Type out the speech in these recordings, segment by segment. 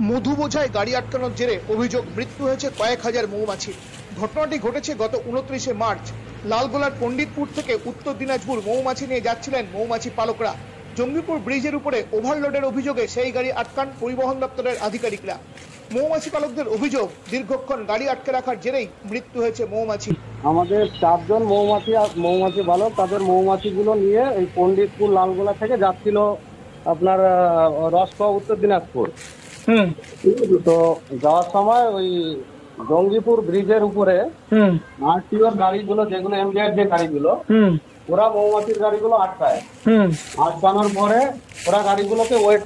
মধু বোঝায় গাড়ি আটকানোর জেরে অভিযোগ মৃত্যু হয়েছে কয়েক হাজার মৌমাছির। ঘটনাটি ঘটেছে গত 29শে মার্চ। লালগোলার পণ্ডিতপুর থেকে উত্তর দিনাজপুর মৌমাছি নিয়ে যাচ্ছিলেন মৌমাছি পালকরা। জঙ্গিপুর ব্রিজের উপরে ওভারলোডের অভিযোগে সেই গাড়ি আটকান পরিবহন দপ্তরের আধিকারিকরা। মৌমাছি পালকদের অভিযোগ, দীর্ঘক্ষণ গাড়ি আটকে রাখার জেরেই মৃত্যু হয়েছে মৌমাছি। আমাদের 4 জন মৌমাছি পালক, তাদের মৌমাছিগুলো নিয়ে এই পণ্ডিতপুর লালগোলা থেকে যাচ্ছিল আপনার রসপাওয়া উত্তর দিনাজপুর। তো যাওয়ার সময় ওই জঙ্গিপুর ব্রিজের উপরে আরটিওর গাড়িগুলো, যেগুলো এমডিআর যে গাড়িগুলো, ওরা মৌমাছির গাড়িগুলো আটকায়। আটকানোর পরে ওরা গাড়িগুলোকে ওয়েট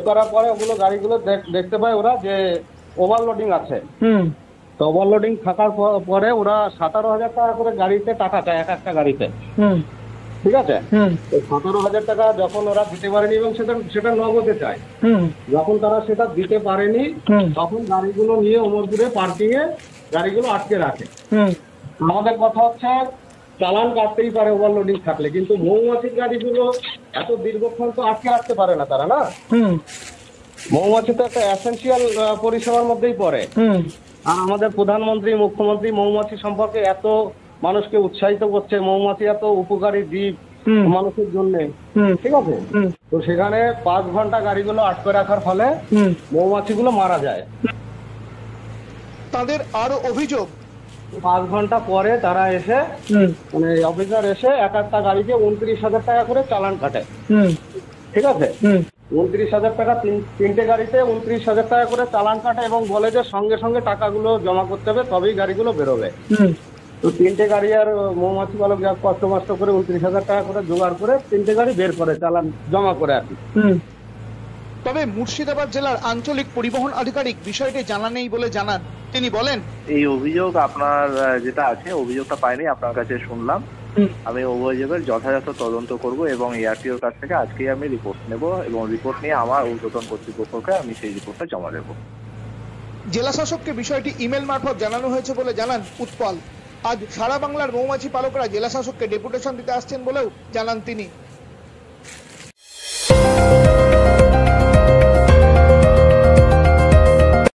করার পরে ওগুলো গাড়িগুলো দেখতে পায় ওরা যে ওভারলোডিং আছে। তো ওভারলোডিং থাকার পরে ওরা 17,000 টাকা করে গাড়িতে টাকা চায়, এক একটা গাড়িতে। ঠিক আছে, তো 17,000 টাকা যখন ওরা দিতে পারেনি এবং সেটা নগদে চায়, যখন তারা সেটা দিতে পারেনি তখন গাড়িগুলো নিয়ে ওমরপুরে পার্কিং এ গাড়িগুলো আটকে রাখে। আমাদের কথা হচ্ছে চালান কাটতেই পারে ওভারলোডিং থাকলে, কিন্তু মৌমাছির গাড়িগুলো এত দীর্ঘক্ষণ তো আটকে রাখতে পারে না তারা, না? মৌমাছি তো একটা এসেনশিয়াল পরিষেবার মধ্যেই পড়ে। আর আমাদের প্রধানমন্ত্রী, মুখ্যমন্ত্রী মৌমাছি সম্পর্কে এত মানুষকে উৎসাহিত করছে, মৌমাছি এত উপকারী জীব মানুষের জন্য, ঠিক আছে? তো সেখানে 5 ঘন্টা গাড়িগুলো আটকে রাখার ফলে মৌমাছিগুলো মারা যায়। তাদের আরো অভিযোগ, 5 ঘন্টা পরে তারা এসে, মানে অফিসার এসে এক একটা গাড়িকে 29,000 টাকা করে চালান কাটে। ঠিক আছে, 29,000 টাকা, তিনটে গাড়িতে 29,000 টাকা করে চালান কাটে এবং বলে যে সঙ্গে সঙ্গে টাকাগুলো জমা করতে হবে, তবেই গাড়িগুলো বেরোবে। তো 3টে গাড়ি আর মৌমাছি পালক যা কষ্ট করে 29,000 টাকা করে জোগাড় করে 3টে গাড়ি বের করে চালান জমা করে আর কি। তবে মুর্শিদাবাদ জেলার আঞ্চলিক পরিবহন আধিকারিক বিষয়টি জানা নেই বলে জানান। তিনি বলেন, এই অভিযোগ আপনার যেটা আছে, অভিযোগটা পাইনি, আপনার কাছে শুনলাম। আমি অভিযোগের যথাযথ তদন্ত করব এবং এআরটিওর কাছ থেকে আজকেই আমি রিপোর্ট নেব এবং রিপোর্ট নিয়ে আমার ঊর্ধ্বতন কর্তৃপক্ষকে আমি সেই রিপোর্টটা জমা দেব। জেলা শাসককে বিষয়টি ইমেল মারফত জানানো হয়েছে বলে জানান উৎপল। আজ সারা বাংলার মৌমাছি পালকরা জেলা শাসককে ডেপুটেশন দিতে আসছেন বলেও জানান তিনি।